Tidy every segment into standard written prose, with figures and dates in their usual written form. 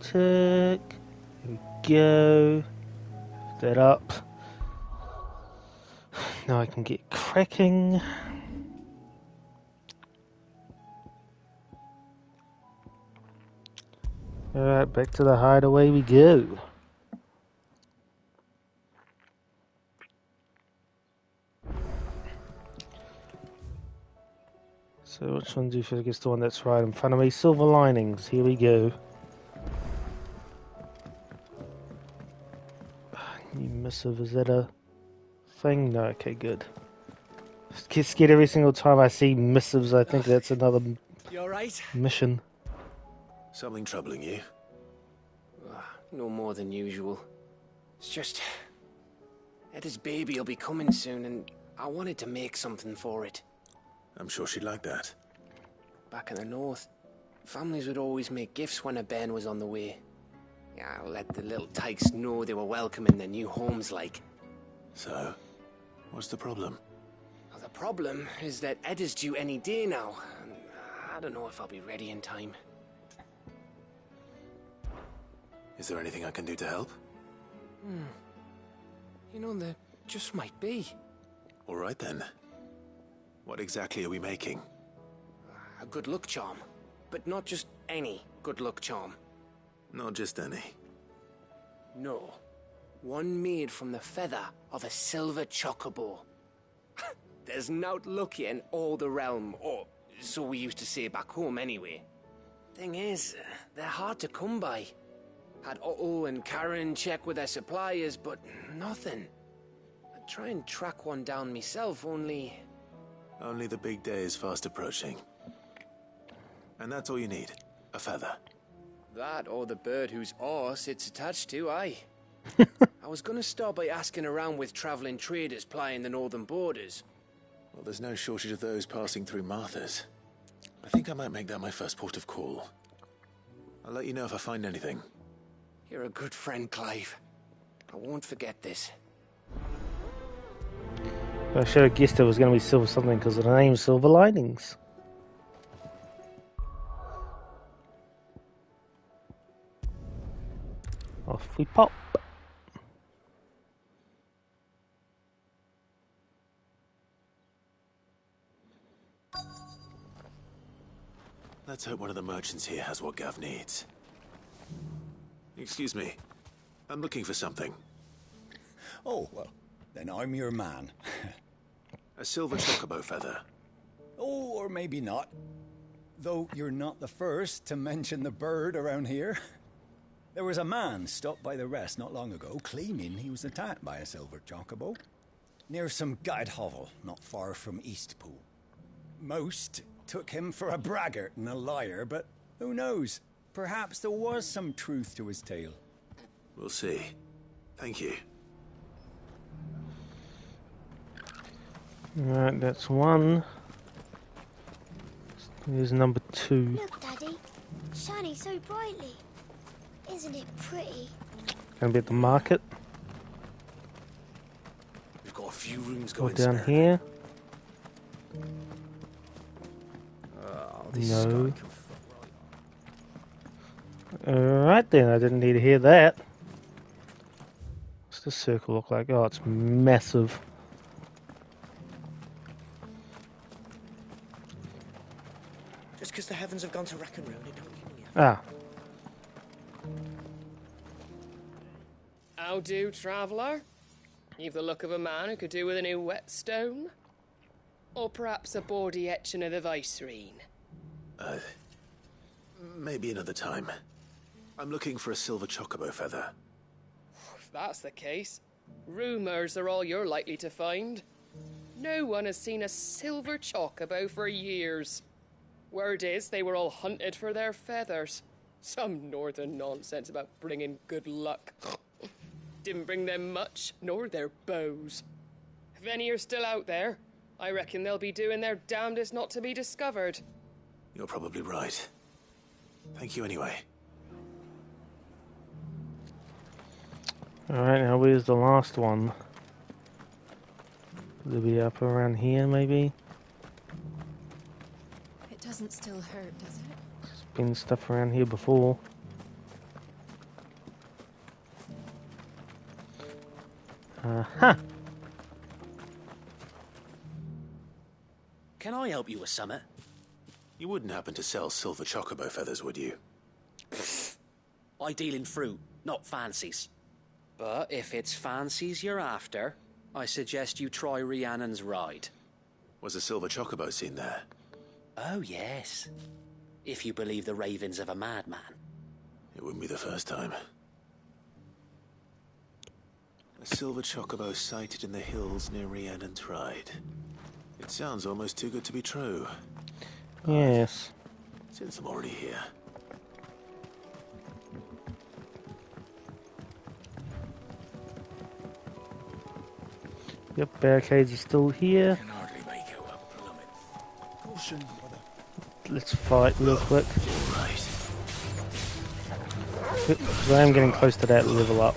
Tick. Here we go. Lift that up. Now I can get cracking. Alright, back to the hideaway we go. So which one do you think is the one that's right in front of me? Silver linings, here we go. New missive, is that a thing? No, okay, good. Just get scared every single time I see missives. I think that's another You alright? mission. Something troubling you? No more than usual. It's just... Eda's baby will be coming soon and I wanted to make something for it. I'm sure she'd like that. Back in the north, families would always make gifts when a bairn was on the way. Yeah, I'll let the little tykes know they were welcome in their new homes like. So, what's the problem? Well, the problem is that Eda's due any day now, and I don't know if I'll be ready in time. Is there anything I can do to help? You know, there just might be. All right then. What exactly are we making? A good luck charm. But not just any good luck charm. Not just any. No. One made from the feather of a silver chocobo. There's naught lucky in all the realm, or so we used to say back home anyway. Thing is, they're hard to come by. Had Otto and Karen check with their suppliers, but nothing. I'd try and track one down myself, only... Only the big day is fast approaching. And that's all you need. A feather. That or the bird whose arse it's attached to, aye. I was gonna start by asking around with travelling traders plying the northern borders. Well, there's no shortage of those passing through Martha's. I think I might make that my first port of call. I'll let you know if I find anything. You're a good friend, Clive. I won't forget this. I should have guessed it was going to be Silver something because of the name Silver Linings. Off we pop. Let's hope one of the merchants here has what Gav needs. Excuse me. I'm looking for something. Oh, well, then I'm your man. A silver chocobo feather. Oh, or maybe not. Though you're not the first to mention the bird around here. There was a man stopped by the rest not long ago claiming he was attacked by a silver chocobo near some gad hovel not far from Eastpool. Most took him for a braggart and a liar, but who knows? Perhaps there was some truth to his tale. We'll see. Thank you. Alright, that's one. Here's number 2. Look, Daddy. Shining so brightly. Isn't it pretty? Gonna be at the market. We've got a few rooms Go going down spare. here. Oh, this No. guy can fuck right. Alright then, I didn't need to hear that. What's the circle look like? Oh, it's massive. Just because the heavens have gone to rack and ruin, it don't mean we have. Ah, How do, traveller? You've the look of a man who could do with a new whetstone. Or perhaps a bawdy etching of the Viceroy. Maybe another time. I'm looking for a silver chocobo feather. If that's the case, rumours are all you're likely to find. No one has seen a silver chocobo for years. Word is they were all hunted for their feathers. Some northern nonsense about bringing good luck. Didn't bring them much, nor their bows. If any are still out there, I reckon they'll be doing their damnedest not to be discovered. You're probably right. Thank you anyway. alright, now where's the last one? Will it be up around here, maybe? It doesn't still hurt, does it? There's been stuff around here before. Uh-huh. Can I help you with something? You wouldn't happen to sell silver chocobo feathers, would you? I deal in fruit, not fancies. But if it's fancies you're after, I suggest you try Rhiannon's ride. Was a silver chocobo seen there? Oh, yes. If you believe the ravings of a madman. It wouldn't be the first time. A silver chocobo sighted in the hills near Rhiannon's Ride. It sounds almost too good to be true. Yes. Since I'm already here. Yep, barricades are still here. Can hardly make out a plummet. Caution, brother. Let's fight real quick. Right. Because I am getting close to that level up.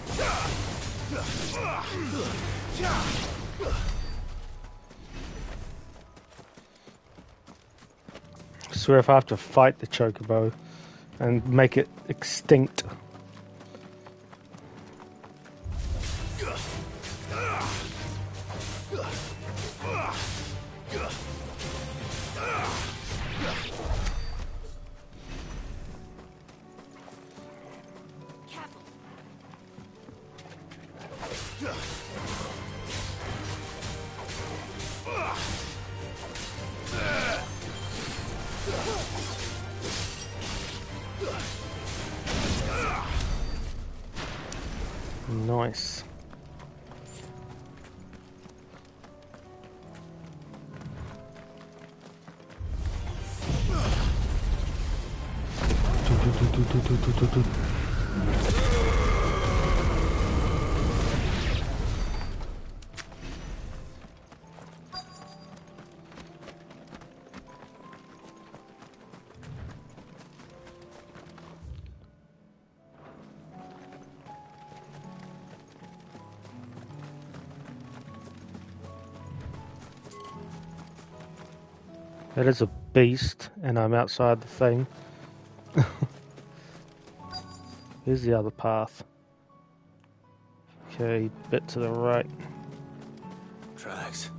I swear if I have to fight the chocobo and make it extinct. Nice. That is a beast, and I'm outside the thing. Here's the other path. Okay, bit to the right. Tracks.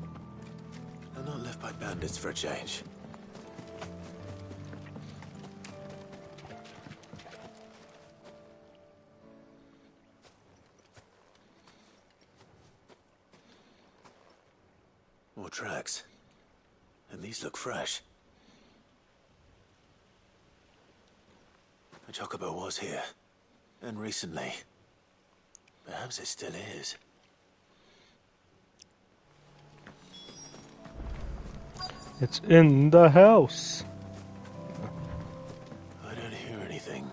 They're not left by bandits for a change. More tracks. And these look fresh. A chocobo was here. And recently. Perhaps it still is. It's in the house. I don't hear anything.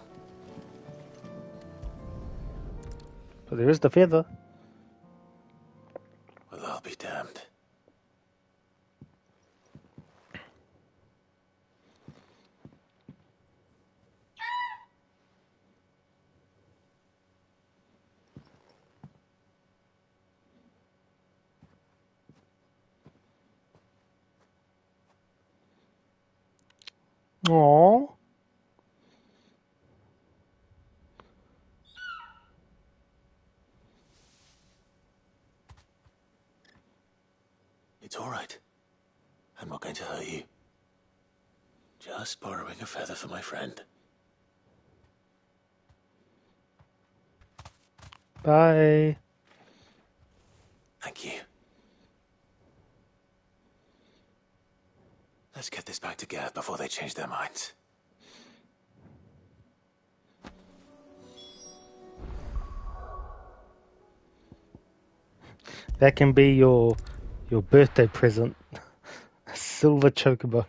But there is the feather. Well, I'll be damned. Aww. It's all right. I'm not going to hurt you. Just borrowing a feather for my friend. Bye. Thank you. Let's get this back to Gav before they change their minds. That can be your birthday present. A silver chocobo.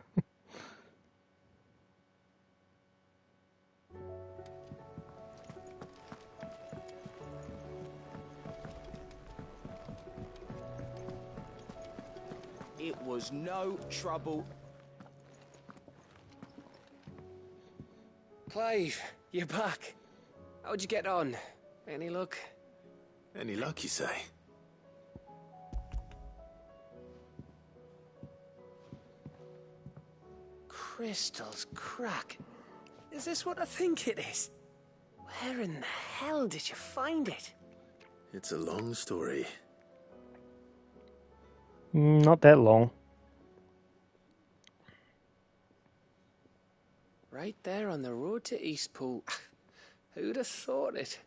It was no trouble. Clive, you're back. How'd you get on? Any luck? Any luck, you say? Crystal's crack. Is this what I think it is? Where in the hell did you find it? It's a long story. Not that long. Right there on the road to Eastpool. Who'd have thought it?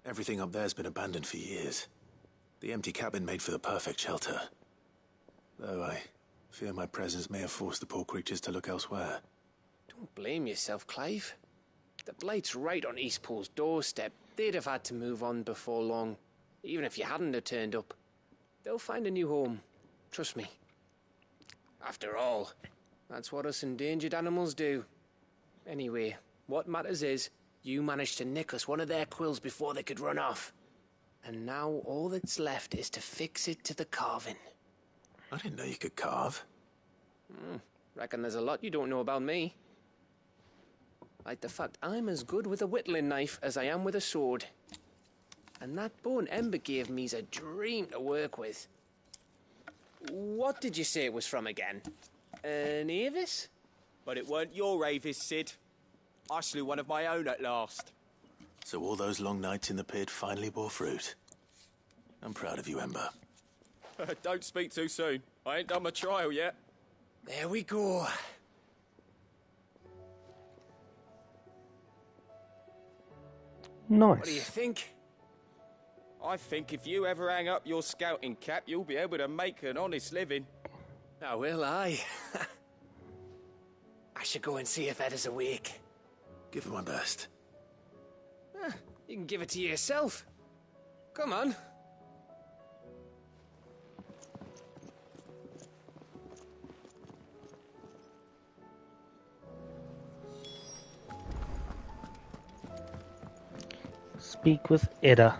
Everything up there's been abandoned for years. The empty cabin made for the perfect shelter. Though I fear my presence may have forced the poor creatures to look elsewhere. Don't blame yourself, Clive. The Blight's right on Eastpool's doorstep. They'd have had to move on before long, even if you hadn't have turned up. They'll find a new home. Trust me. After all, that's what us endangered animals do. Anyway, what matters is, you managed to nick us one of their quills before they could run off. And now all that's left is to fix it to the carving. I didn't know you could carve. Reckon there's a lot you don't know about me. Like the fact I'm as good with a whittling knife as I am with a sword. And that bone Ember gave me's a dream to work with. What did you say it was from again? An Avis? But it weren't your Avis, Sid. I slew one of my own at last. So all those long nights in the pit finally bore fruit. I'm proud of you, Ember. Don't speak too soon. I ain't done my trial yet. There we go. Nice. What do you think? I think if you ever hang up your scouting cap, you'll be able to make an honest living. Oh, will I? I should go and see if Ed is awake. Give it my best. You can give it to yourself. Come on. Speak with Edda.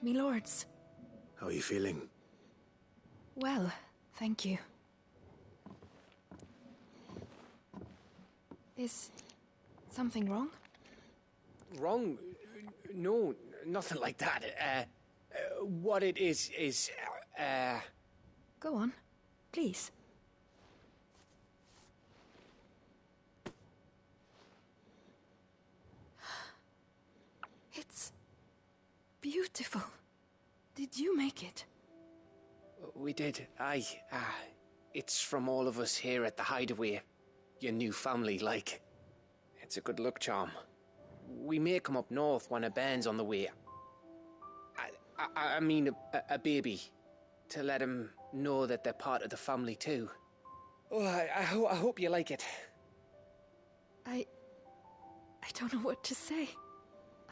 Me lords. How are you feeling? Well, thank you. Is something wrong? Wrong? No, nothing like that. What it is... Go on, please. It's beautiful. Did you make it? We did, aye. It's from all of us here at the Hideaway. Your new family, like. It's a good luck charm. We may come up north when a band's on the way. I mean a baby. To let them know that they're part of the family too. Oh, I hope you like it. I don't know what to say.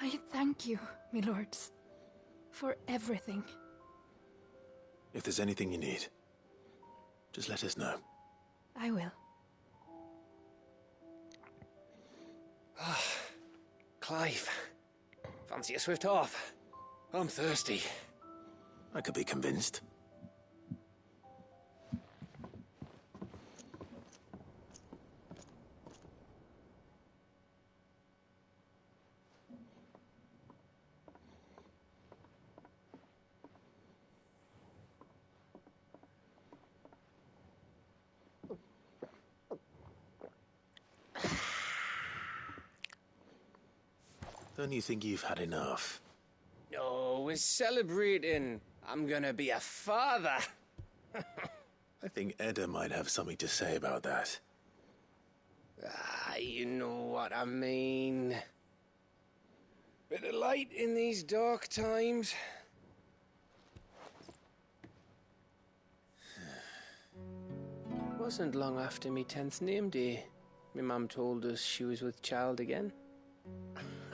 I thank you, my lords, for everything. If there's anything you need, just let us know. I will. Clive, fancy a swift off? I'm thirsty. I could be convinced. Don't you think you've had enough? No, we're celebrating. I'm gonna be a father. I think Edda might have something to say about that. You know what I mean. Bit of light in these dark times. Wasn't long after me 10th name day. My mum told us she was with child again.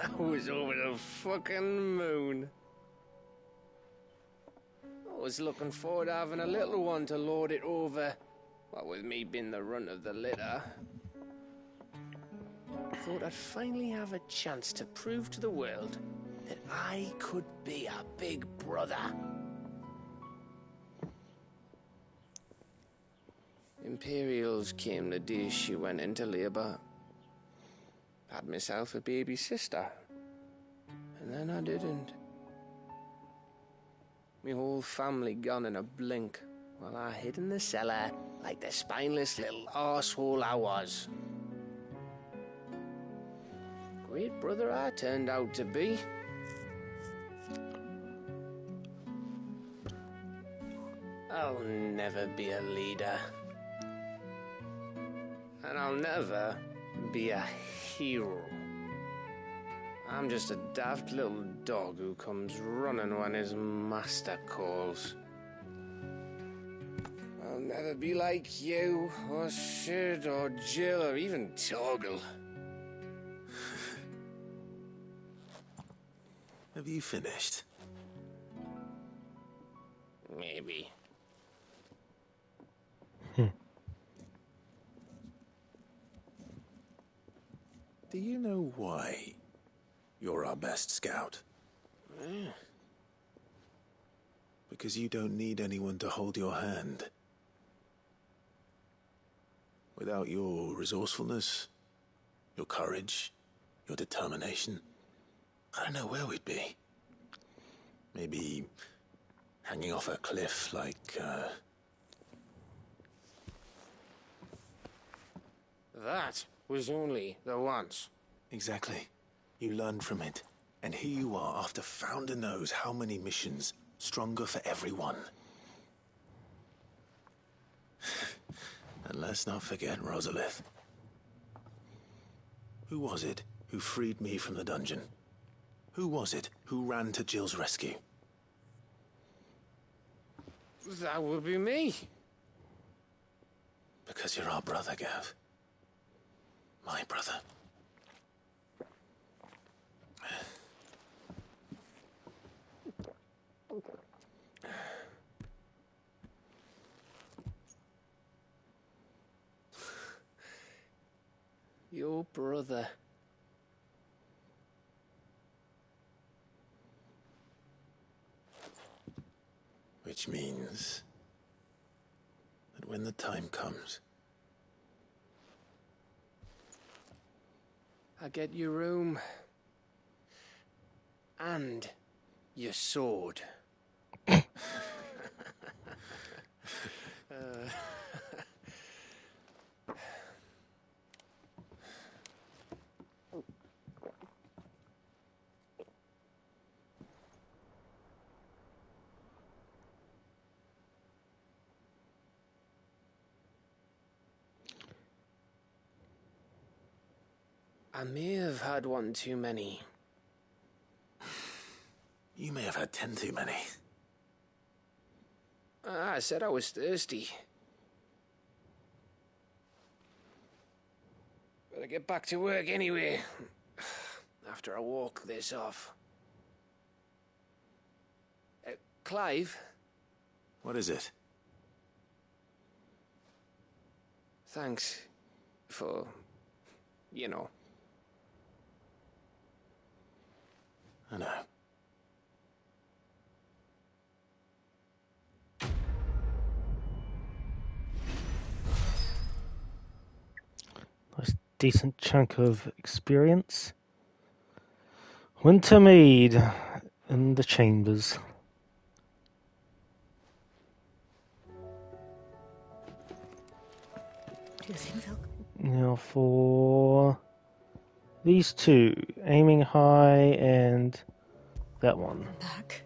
I was over the fucking moon. I was looking forward to having a little one to lord it over. What with me being the runt of the litter. Thought I'd finally have a chance to prove to the world that I could be a big brother. Imperials came the day she went into labour. Had myself a baby sister. And then I didn't. My whole family gone in a blink, while I hid in the cellar like the spineless little arsehole I was. Great brother I turned out to be. I'll never be a leader. And I'll never be a hero. I'm just a daft little dog who comes running when his master calls. I'll never be like you, or Sid, or Jill, or even Torgal. Have you finished? Maybe. Do you know why you're our best scout? Because you don't need anyone to hold your hand. Without your resourcefulness, your courage, your determination, I don't know where we'd be. Maybe hanging off a cliff like, That was only the once. Exactly. You learned from it. And here you are after Founder knows how many missions, stronger for everyone. And let's not forget Rosalith. Who was it who freed me from the dungeon? Who was it who ran to Jill's rescue? That would be me. Because you're our brother, Gav. My brother. Your brother. Which means that when the time comes, I get your room. And your sword. I may have had one too many. you may have had 10 too many. I said I was thirsty. Better get back to work anyway. After I walk this off. Clive? What is it? Thanks for, you know. I know. Nice decent chunk of experience. Wintermead in the chambers. Do you think they'll... Now for these two, aiming high and that one. back?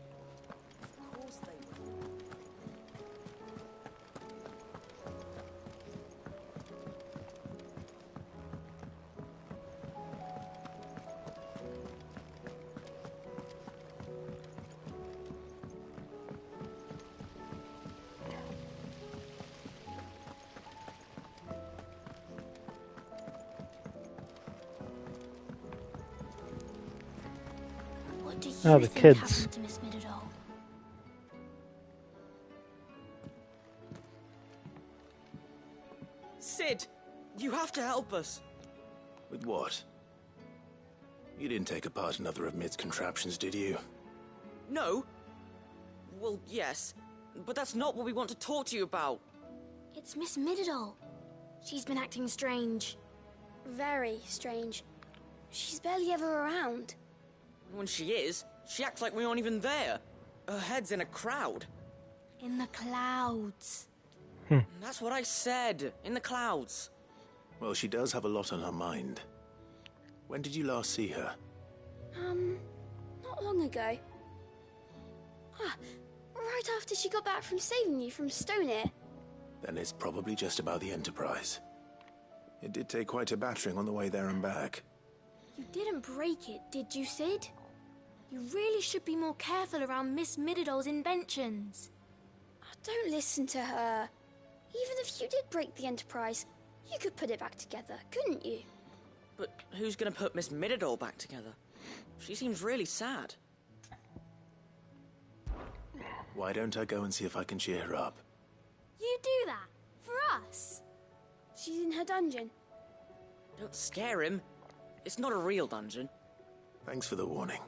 What do you Oh, the think kids. happened to Miss Middledore? Sid, you have to help us. With what? You didn't take apart another of Mid's contraptions, did you? No. Well, yes, but that's not what we want to talk to you about. It's Miss Middledore. She's been acting strange. Very strange. She's barely ever around. When she is, she acts like we aren't even there. Her head's in a crowd. In the clouds. That's what I said. In the clouds. Well, she does have a lot on her mind. When did you last see her? Not long ago. Right after she got back from saving you from Stonehenge. Then it's probably just about the Enterprise. It did take quite a battering on the way there and back. You didn't break it, did you, Sid? You really should be more careful around Miss Middledol's inventions. Oh, don't listen to her. Even if you did break the Enterprise, you could put it back together, couldn't you? But who's gonna put Miss Middledore back together? She seems really sad. Why don't I go and see if I can cheer her up? You do that? For us? She's in her dungeon. Don't scare him. It's not a real dungeon. Thanks for the warning.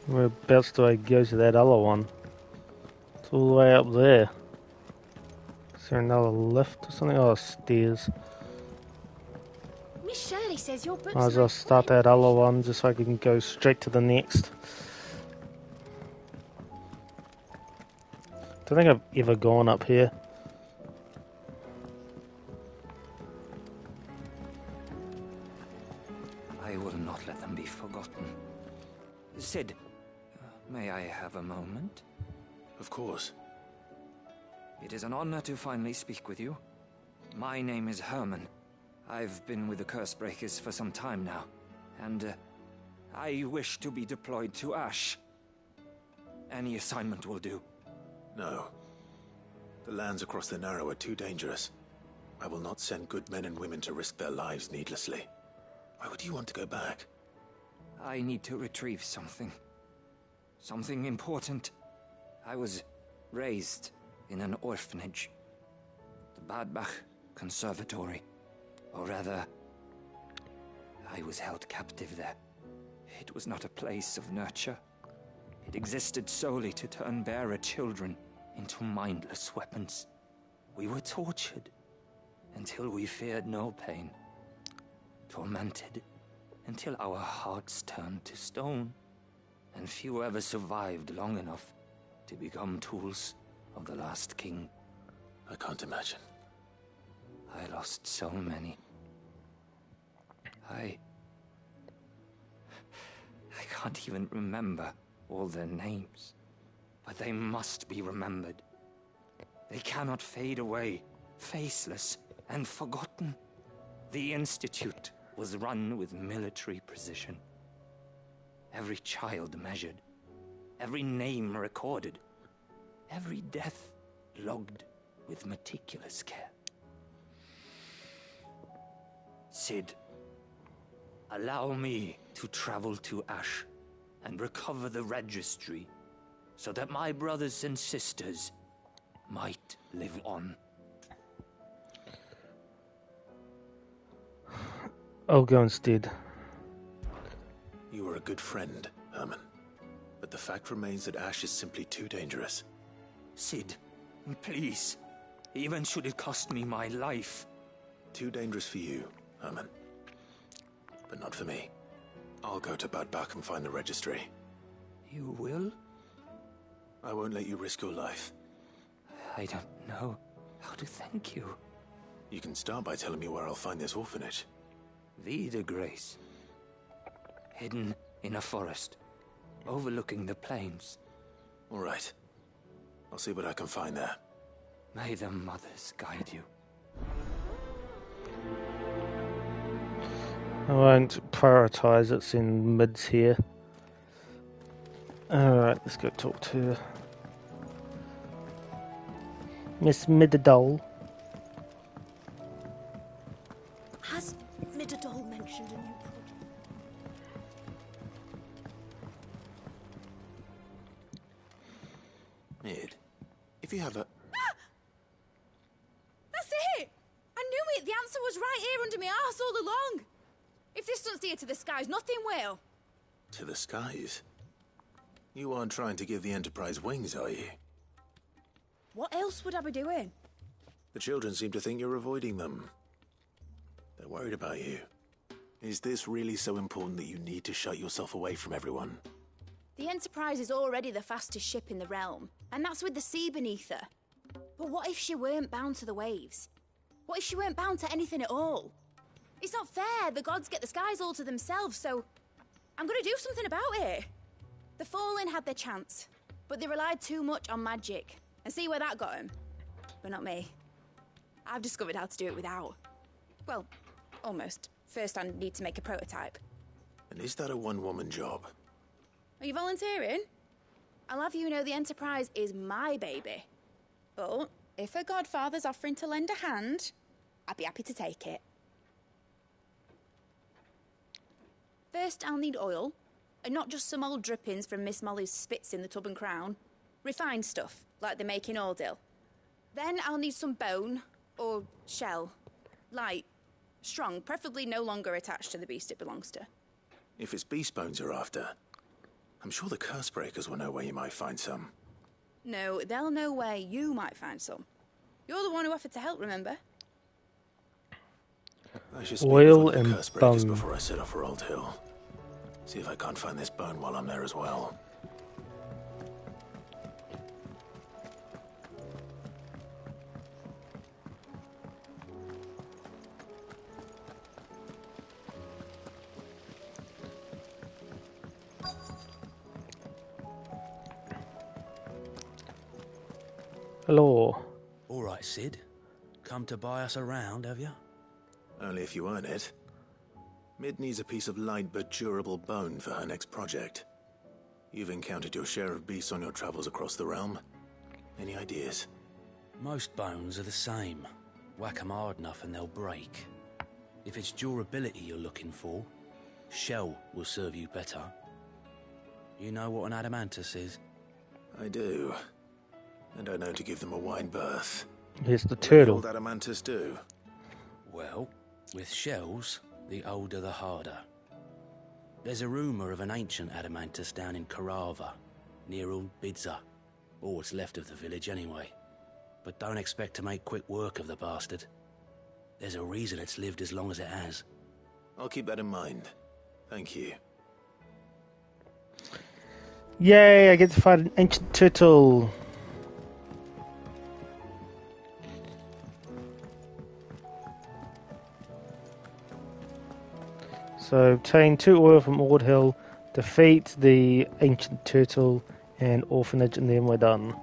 Whereabouts do I go to that other one? It's all the way up there. Is there another lift or something? Oh, stairs. Miss Shirley says your books Might as well start that other one just so I can go straight to the next. Don't think I've ever gone up here. I will not let them be forgotten. Sid, may I have a moment? Of course. It is an honor to finally speak with you. My name is Herman. I've been with the Cursebreakers for some time now, and I wish to be deployed to Ash. Any assignment will do. No. The lands across the Narrow are too dangerous. I will not send good men and women to risk their lives needlessly. Why would you want to go back? I need to retrieve something. Something important. I was raised in an orphanage. The Badbach Conservatory. Or rather, I was held captive there. It was not a place of nurture. It existed solely to turn bearer children into mindless weapons. We were tortured until we feared no pain. Tormented until our hearts turned to stone. And few ever survived long enough to become tools of the last king. I can't imagine. I lost so many. I can't even remember all their names, but they must be remembered. They cannot fade away, faceless and forgotten. The Institute was run with military precision. Every child measured, every name recorded, every death logged with meticulous care. Sid, allow me to travel to Ash and recover the registry so that my brothers and sisters might live on. I'll go instead. You were a good friend, Herman. But the fact remains that Ash is simply too dangerous. Sid, please. Even should it cost me my life. Too dangerous for you, Herman. But not for me. I'll go to Badbach and find the registry. You will? I won't let you risk your life. I don't know how to thank you. You can start by telling me where I'll find this orphanage. Vida Grace. Hidden in a forest, overlooking the plains. All right. I'll see what I can find there. May the mothers guide you. I won't prioritise, it's in mids here. Alright, let's go talk to Miss Middledole. Has Middledole mentioned a new project? Mid, if you have a... That's it! I knew it! The answer was right here under my arse all along! If this doesn't steer to the skies, nothing will. To the skies? You aren't trying to give the Enterprise wings, are you? What else would I be doing? The children seem to think you're avoiding them. They're worried about you. Is this really so important that you need to shut yourself away from everyone? The Enterprise is already the fastest ship in the realm, and that's with the sea beneath her. But what if she weren't bound to the waves? What if she weren't bound to anything at all? It's not fair. The gods get the skies all to themselves, so I'm gonna do something about it. The Fallen had their chance, but they relied too much on magic. And see where that got them? But not me. I've discovered how to do it without. Well, almost. First, I need to make a prototype. And is that a one-woman job? Are you volunteering? I'll have you know the Enterprise is my baby. But if a godfather's offering to lend a hand, I'd be happy to take it. First, I'll need oil, and not just some old drippings from Miss Molly's spits in the Tub and Crown. Refined stuff, like they make in Ordil. Then I'll need some bone, or shell. Light, strong, preferably no longer attached to the beast it belongs to. If it's beast bones you're after, I'm sure the curse breakers will know where you might find some. No, they'll know where you might find some. You're the one who offered to help, remember? I should speak Oil with one of the and curse breakers bone. before I set off for Old Hill. See if I can't find this bone while I'm there as well. Hello. All right, Sid. Come to buy us around, have you? Only if you earn it. Mid needs a piece of light but durable bone for her next project. You've encountered your share of beasts on your travels across the realm. Any ideas? Most bones are the same. Whack 'em hard enough and they'll break. If it's durability you're looking for, shell will serve you better. You know what an adamantus is? I do. And I know to give them a wide berth. Here's the What turtle. did adamantus do? Well, with shells, the older the harder. There's a rumour of an ancient adamantus down in Karava, near Old Bidza. Or what's left of the village anyway. But don't expect to make quick work of the bastard. There's a reason it's lived as long as it has. I'll keep that in mind. Thank you. Yay, I get to fight an ancient turtle. So obtain 2 oil from Ord Hill, defeat the ancient turtle and orphanage, and then we're done.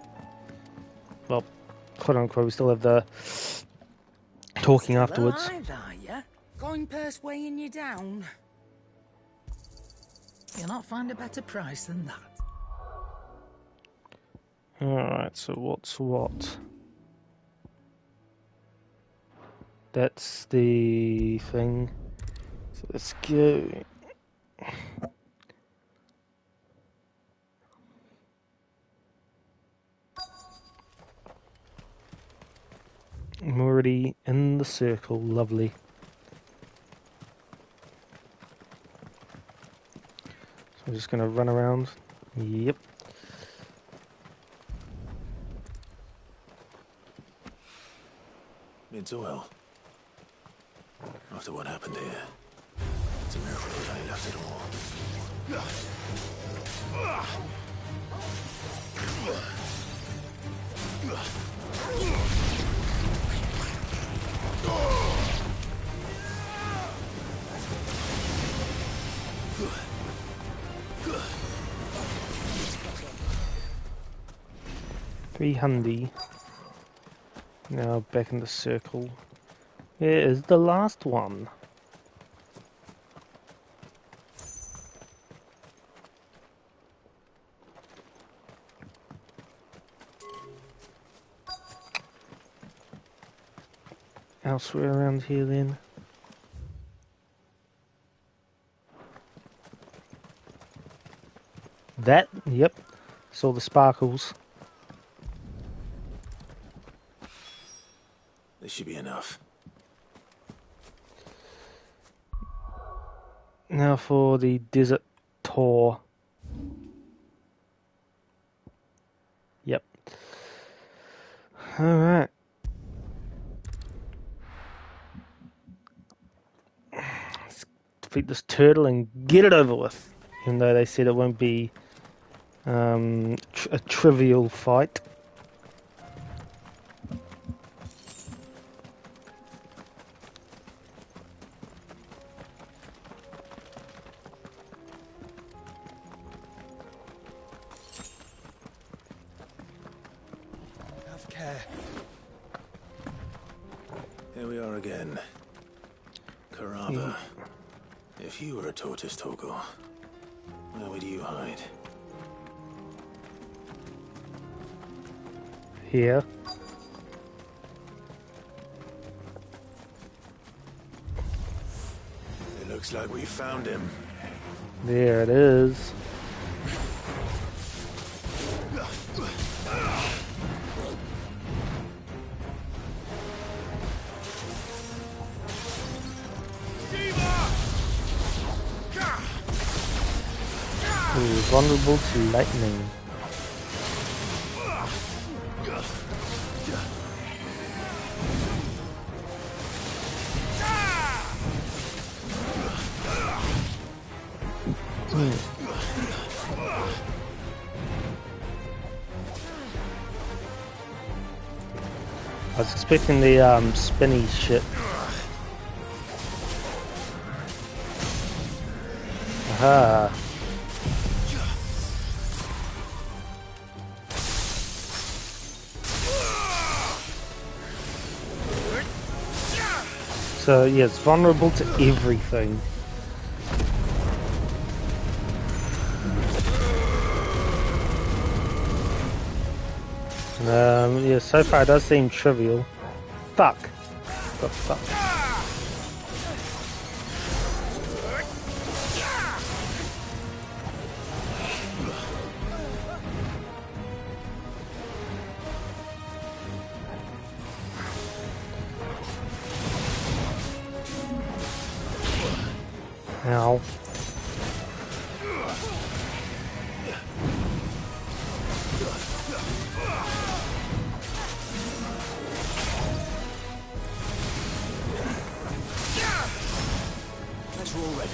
Well, quote unquote, we still have the talking afterwards. Alive, are you? Going purse weighing you down? You'll not find a better price than that. Alright, so what's what? That's the thing. So let's go. I'm already in the circle, lovely. So I'm just going to run around. Yep. Mid's oil. After what happened here, it's a miracle that I left it all. 300. Now back in the circle. Here is the last one. Elsewhere around here then. That, yep. Saw the sparkles. This should be enough. Now for the desert tour. Alright. Let's defeat this turtle and get it over with. Even though they said it won't be a trivial fight. Have care. Here we are again. Carava. If you were a tortoise, Torgal, where would you hide? Here. It looks like we found him. There it is. Ooh, vulnerable to lightning. I was expecting the spinny shit. Aha. So yeah, it's vulnerable to everything. Yeah, so far it does seem trivial. Fuck. Fuck. Ow. Guess we're all ready.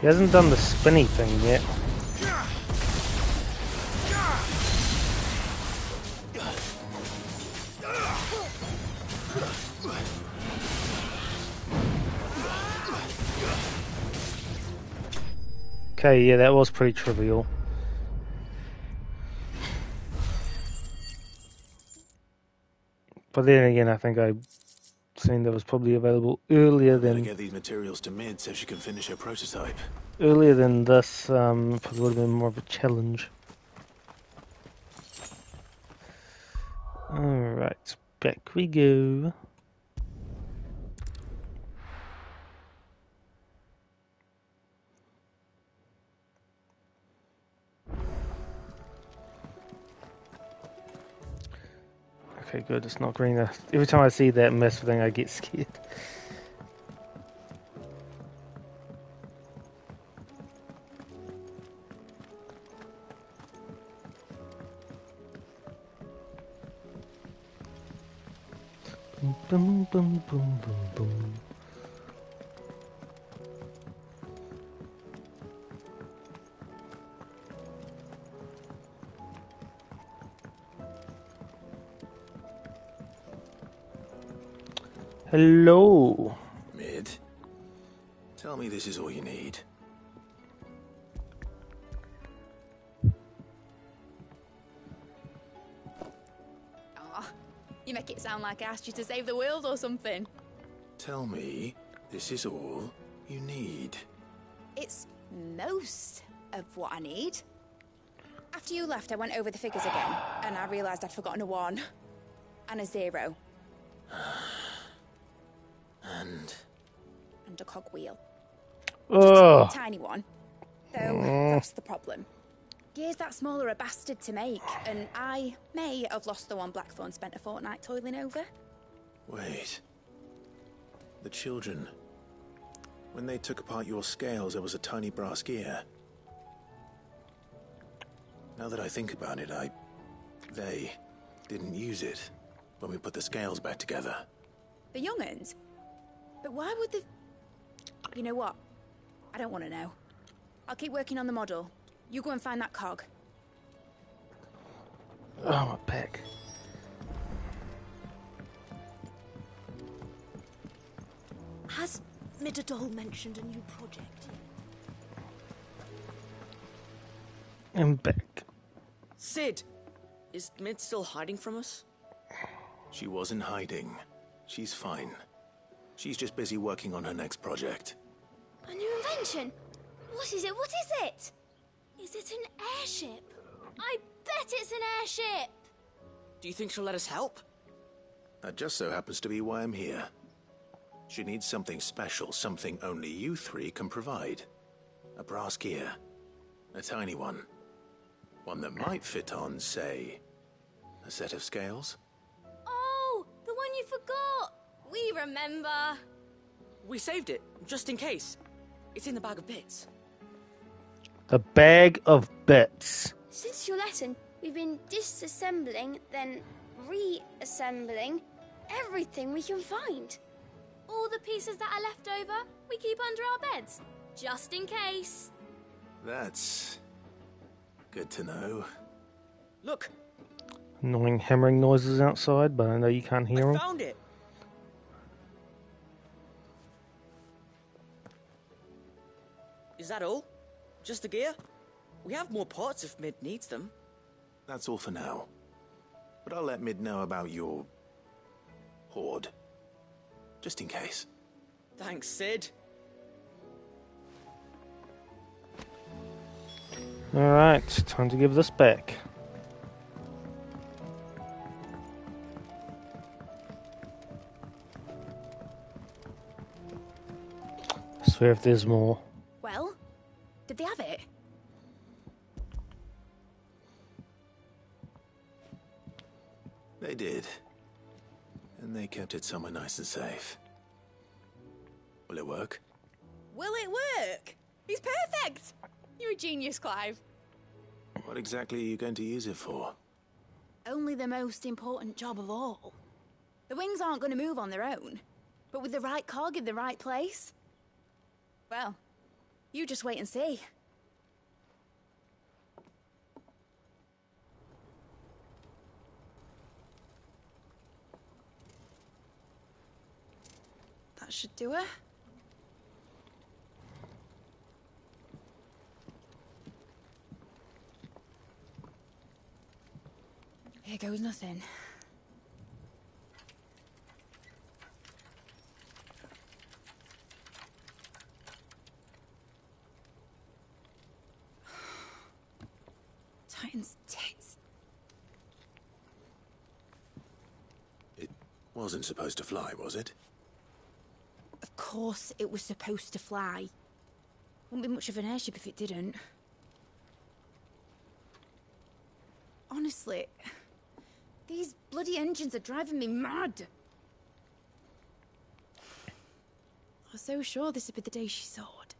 He hasn't done the spinny thing yet. Okay, yeah, that was pretty trivial. But then again, I think I seen that was probably available earlier Better than get these materials to Mid so she can finish her prototype. this. Probably would have been more of a challenge. All right, back we go. Okay, good. It's not green. Every time I see that mess thing, I get scared. Boom, boom, boom, boom, boom. Hello. Mid, tell me this is all you need. Aw, you make it sound like I asked you to save the world or something. Tell me this is all you need. It's most of what I need. After you left, I went over the figures again, and I realised I'd forgotten a 1 and a 0. And a cogwheel. Ugh. Just a tiny one. Though, that's the problem. Gears that small are a bastard to make, and I may have lost the one Blackthorn spent a fortnight toiling over. wait. The children. When they took apart your scales, there was a tiny brass gear. Now that I think about it, I They didn't use it when we put the scales back together. The young'uns? But why would the... You know what? I don't want to know. I'll keep working on the model. You go and find that cog. Oh, my back. Has Midadol mentioned a new project? I'm back. Sid! Is Mid still hiding from us? She wasn't hiding. She's fine. She's just busy working on her next project. A new invention? What is it? What is it? Is it an airship? I bet it's an airship! Do you think she'll let us help? That just so happens to be why I'm here. She needs something special, something only you three can provide. A brass gear. A tiny one. One that might fit on, say, a set of scales? Oh, the one you forgot! We remember! We saved it, just in case. It's in the bag of bits. A bag of bits. Since your lesson, we've been disassembling, then reassembling everything we can find. All the pieces that are left over, we keep under our beds, just in case. That's good to know. Look! Annoying hammering noises outside, but I know you can't hear them. I found it! Is that all? Just the gear? We have more parts if Mid needs them. That's all for now. But I'll let Mid know about your... hoard. Just in case. Thanks, Sid. Alright, time to give this back. I swear if there's more. Well, did they have it? They did. And they kept it somewhere nice and safe. Will it work? Will it work? He's perfect! You're a genius, Clive. What exactly are you going to use it for? Only the most important job of all. The wings aren't going to move on their own. But with the right cog in the right place... Well, you just wait and see. That should do it. Here goes nothing. Titan's tits. It wasn't supposed to fly, was it? Of course it was supposed to fly. Wouldn't be much of an airship if it didn't. Honestly, these bloody engines are driving me mad. I was so sure this would be the day she soared.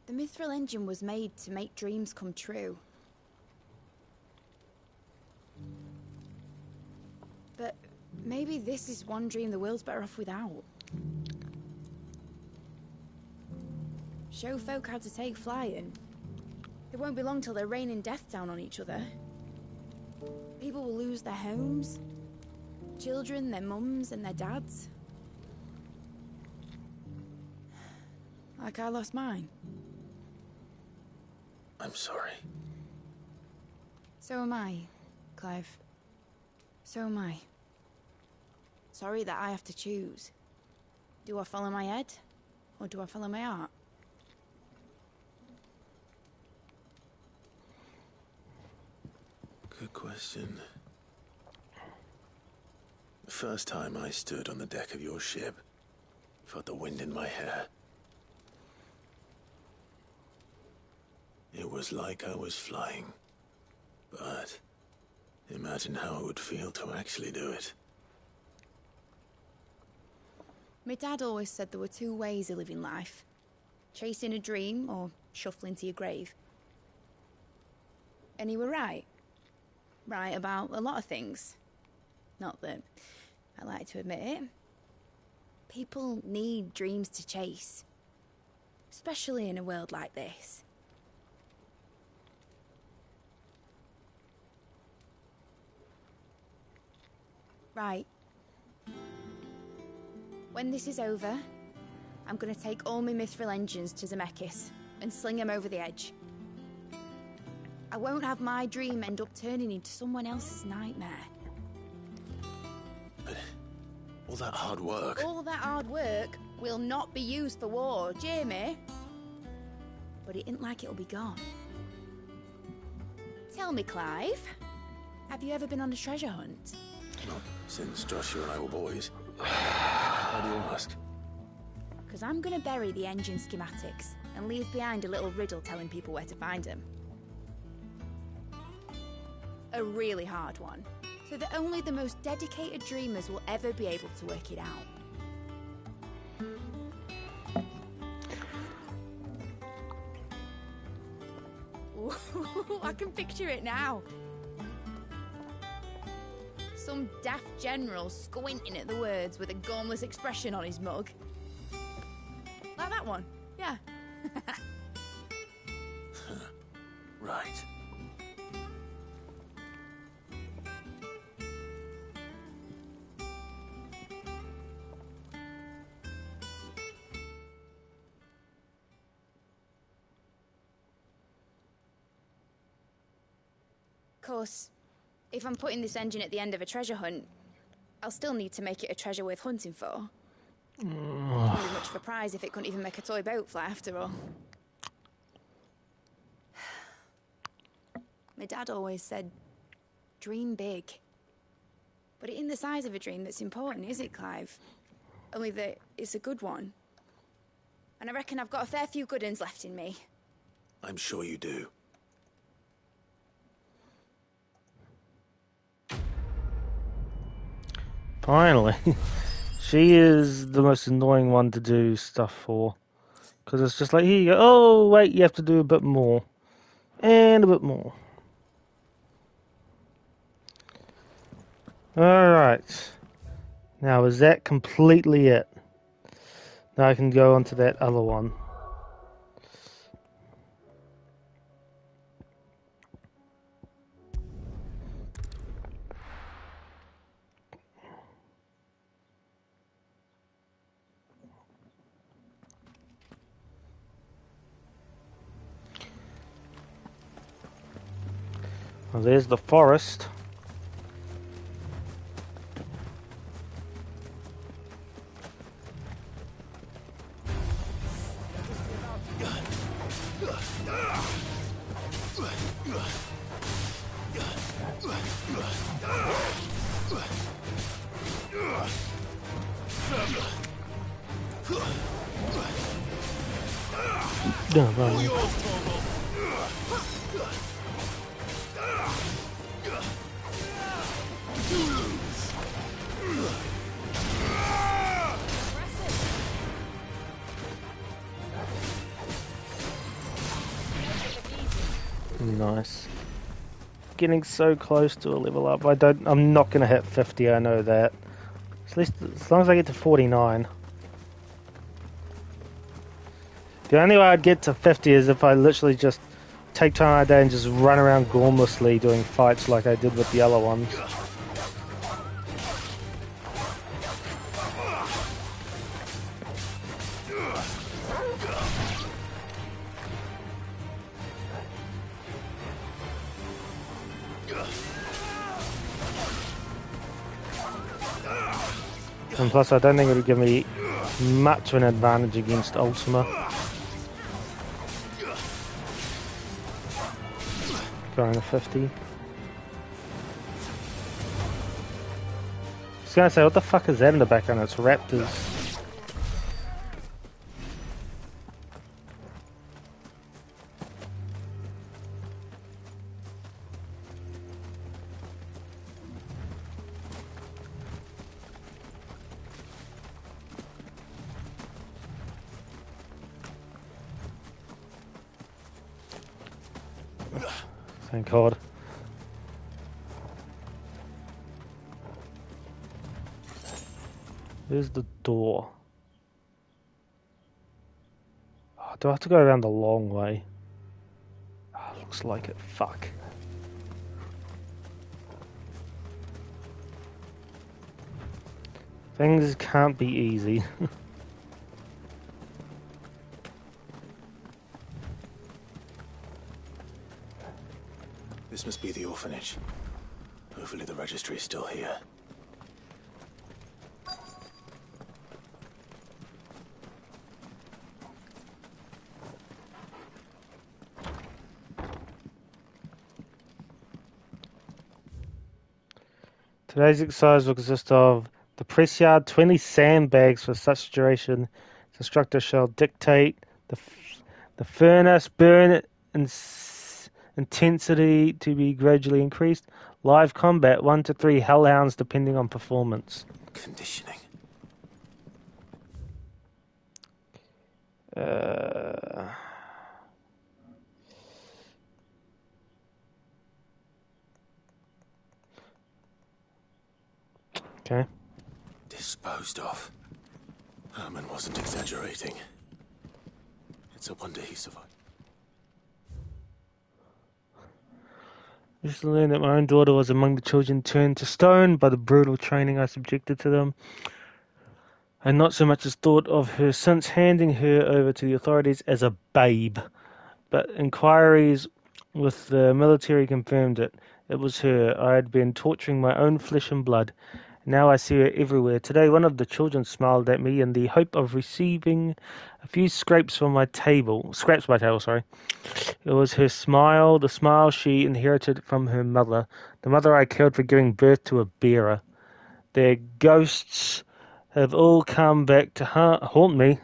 The mithril engine was made to make dreams come true. But maybe this is one dream the world's better off without. Show folk how to take flying. It won't be long till they're raining death down on each other. People will lose their homes. Children, their mums and their dads. Like I lost mine. I'm sorry. So am I, Clive. So am I. Sorry that I have to choose. Do I follow my head? Or do I follow my heart? Good question. The first time I stood on the deck of your ship, felt the wind in my hair. It was like I was flying. But imagine how it would feel to actually do it. My dad always said there were two ways of living life. Chasing a dream or shuffling to your grave. And he were right. Right about a lot of things. Not that I like to admit it. People need dreams to chase. Especially in a world like this. Right. When this is over, I'm gonna take all my mithril engines to Zemeckis and sling them over the edge. I won't have my dream end up turning into someone else's nightmare. But all that hard work... All that hard work will not be used for war, Jamie. But it ain't like it'll be gone. Tell me, Clive, have you ever been on a treasure hunt? Not since Joshua and I were boys. Why do you ask? Because I'm going to bury the engine schematics and leave behind a little riddle telling people where to find them. A really hard one, so that only the most dedicated dreamers will ever be able to work it out. Ooh, I can picture it now. Some daft general squinting at the words with a gormless expression on his mug. Like that one, yeah. Right. Of course, if I'm putting this engine at the end of a treasure hunt, I'll still need to make it a treasure worth hunting for. Wouldn't be much of a prize if it couldn't even make a toy boat fly after all. My dad always said, dream big. But it ain't the size of a dream that's important, is it, Clive? Only that it's a good one. And I reckon I've got a fair few good uns left in me. I'm sure you do. Finally. She is the most annoying one to do stuff for. Because it's just like, here you go. Oh, wait, you have to do a bit more. And a bit more. Alright. Now, is that completely it? Now I can go on to that other one. Well, there's the forest. No, run. Nice. Getting so close to a level up. I'm not gonna hit 50, I know that. At least as long as I get to 49. The only way I'd get to 50 is if I literally just take time out of day and just run around gormlessly doing fights like I did with the other ones. And plus, I don't think it would give me much of an advantage against Ultima. Going to 50. I was gonna say, what the fuck is that in the background? It's raptors. Thank God. Where's the door? Oh, do I have to go around the long way? Oh, looks like it. Fuck. Things can't be easy. This must be the orphanage. Hopefully the registry is still here. Today's exercise will consist of the press yard, 20 sandbags for such duration. The instructor shall dictate the furnace burn intensity to be gradually increased. Live combat, 1 to 3 hellhounds depending on performance. Conditioning. Okay. Disposed of. Herman wasn't exaggerating. It's a wonder he survived. I used to learn that my own daughter was among the children turned to stone by the brutal training I subjected to them. And not so much as thought of her since handing her over to the authorities as a babe. But inquiries with the military confirmed it. It was her. I had been torturing my own flesh and blood. Now I see her everywhere. Today one of the children smiled at me in the hope of receiving a few scraps from my table. It was her smile, the smile she inherited from her mother, the mother I killed for giving birth to a bearer. Their ghosts have all come back to haunt me.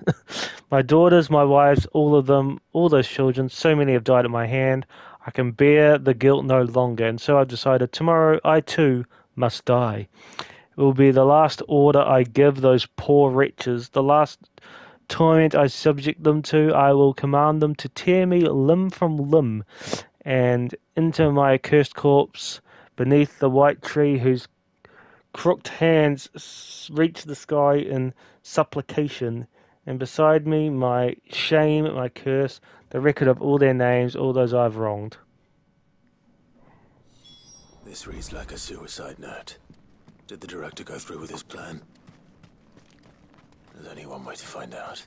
My daughters, my wives, all of them, all those children, so many have died at my hand. I can bear the guilt no longer, and so I've decided tomorrow I too must die. It will be the last order I give those poor wretches, the last torment I subject them to. I will command them to tear me limb from limb, and into my accursed corpse, beneath the white tree whose crooked hands reach the sky in supplication, and beside me my shame, my curse, the record of all their names, all those I've wronged. This reads like a suicide note. Did the director go through with his plan? There's only one way to find out.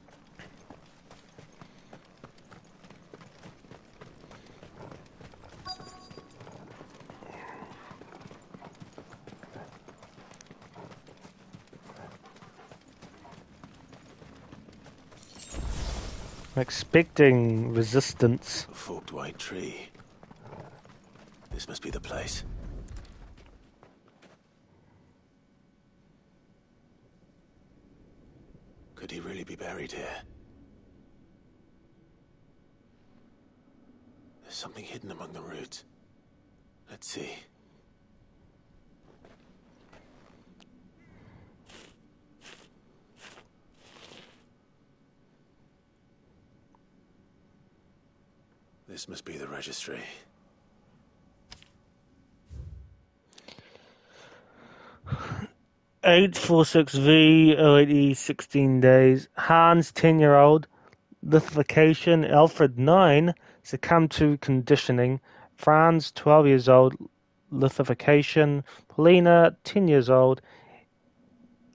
I'm expecting resistance. A forked white tree. This must be the place. Could he really be buried here? There's something hidden among the roots. Let's see. This must be the registry. V 080 16 days. Hans 10-year-old. Lithification. Alfred 9 succumbed to conditioning. Franz 12 years old. Lithification. Paulina 10 years old.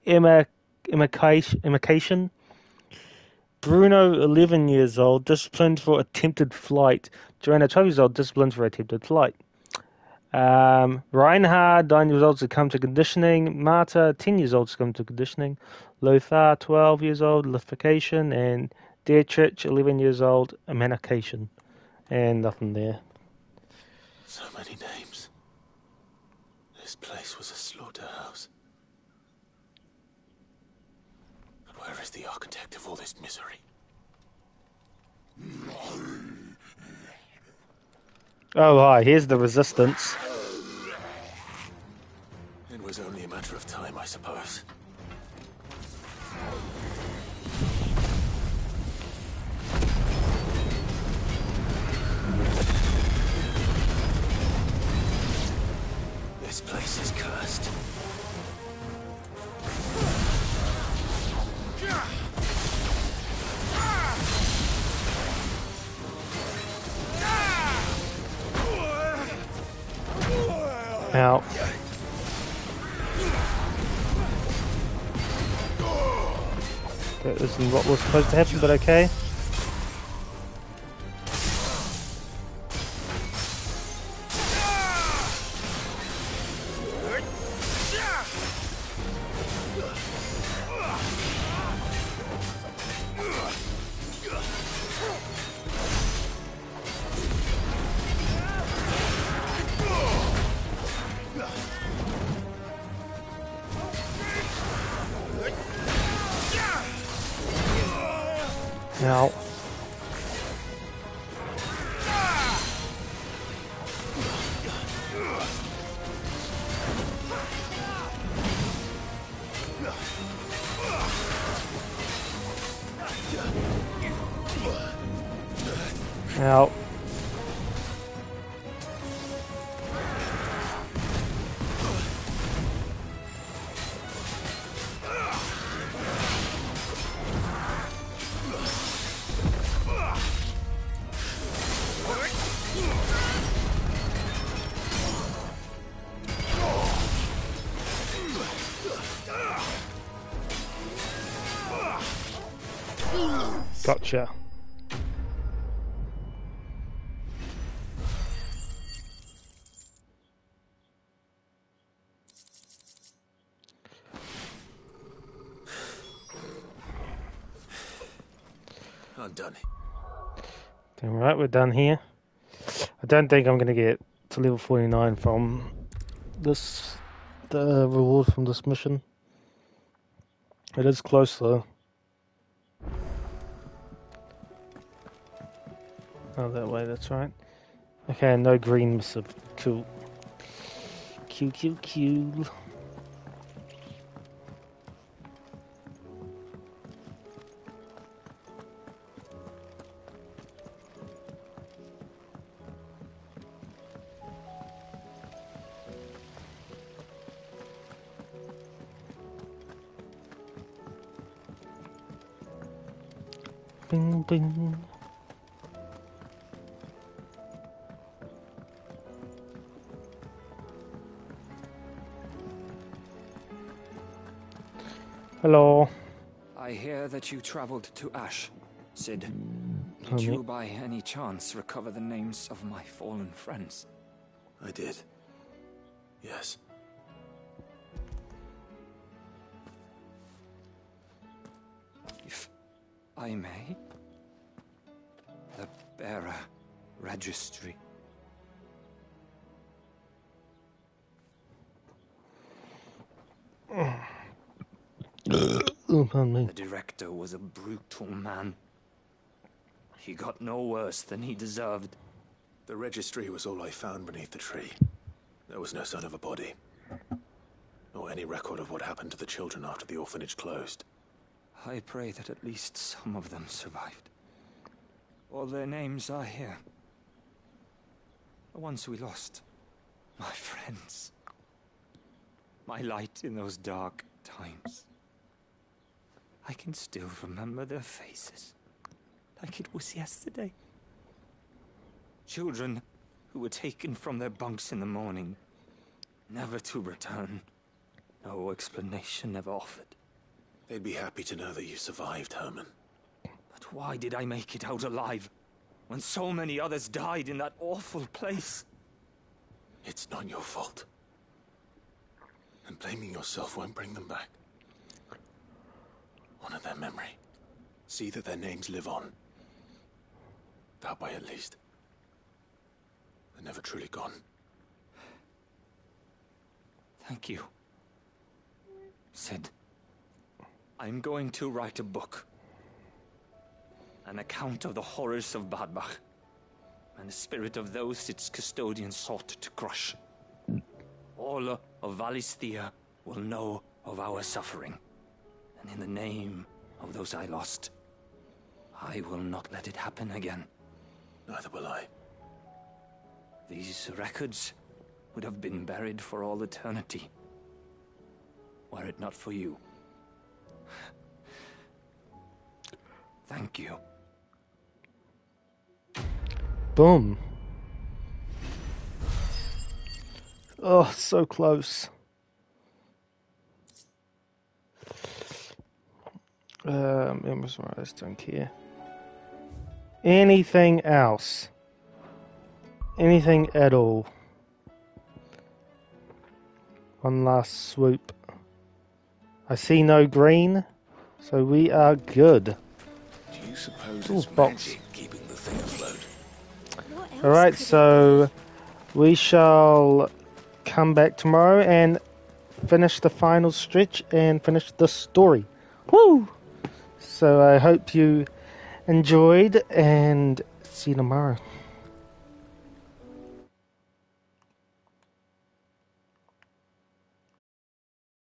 Imitation. Bruno 11 years old. Disciplined for attempted flight. Joanna 12 years old. Disciplined for attempted flight. Reinhard, 9 years old, succumbed to conditioning. Marta, 10 years old, succumbed to conditioning. Lothar, 12 years old, lithification. And Dietrich, 11 years old, emancipation. And nothing there. So many names. This place was a slaughterhouse. But where is the architect of all this misery? Oh, hi, here's the resistance. It was only a matter of time, I suppose. Now. That isn't what was supposed to happen, but okay. Now. Now. Gotcha. I'm done. Alright, we're done here. I don't think I'm going to get to level 49 from this, the reward from this mission. It is close though. Oh, that way, that's right. Okay, no green missive. Cool. Cool. Bing, bing. Hello. I hear that you traveled to Ash, Sid. Did you by any chance recover the names of my fallen friends? I did. Yes. If I may? The bearer registry. The director was a brutal man. He got no worse than he deserved. The registry was all I found beneath the tree. There was no sign of a body. Or any record of what happened to the children after the orphanage closed. I pray that at least some of them survived. All their names are here. The ones we lost. My friends. My light in those dark times. I can still remember their faces, like it was yesterday. Children who were taken from their bunks in the morning, never to return. No explanation ever offered. They'd be happy to know that you survived, Herman. But why did I make it out alive, when so many others died in that awful place? It's not your fault. And blaming yourself won't bring them back. Honor their memory. See that their names live on. That way, at least. They're never truly gone. Thank you. Sid, I'm going to write a book. An account of the horrors of Badbach, and the spirit of those its custodians sought to crush. All of Valisthea will know of our suffering. And in the name of those I lost, I will not let it happen again. Neither will I. These records would have been buried for all eternity, were it not for you. Thank you. Boom. Oh, so close. Mesmerized, don't care. Anything else? Anything at all? One last swoop. I see no green, so we are good. Do you suppose Ooh, it's box. magic keeping the thing afloat? Alright, so we shall come back tomorrow and finish the final stretch and finish the story. Woo! So I hope you enjoyed and see you tomorrow.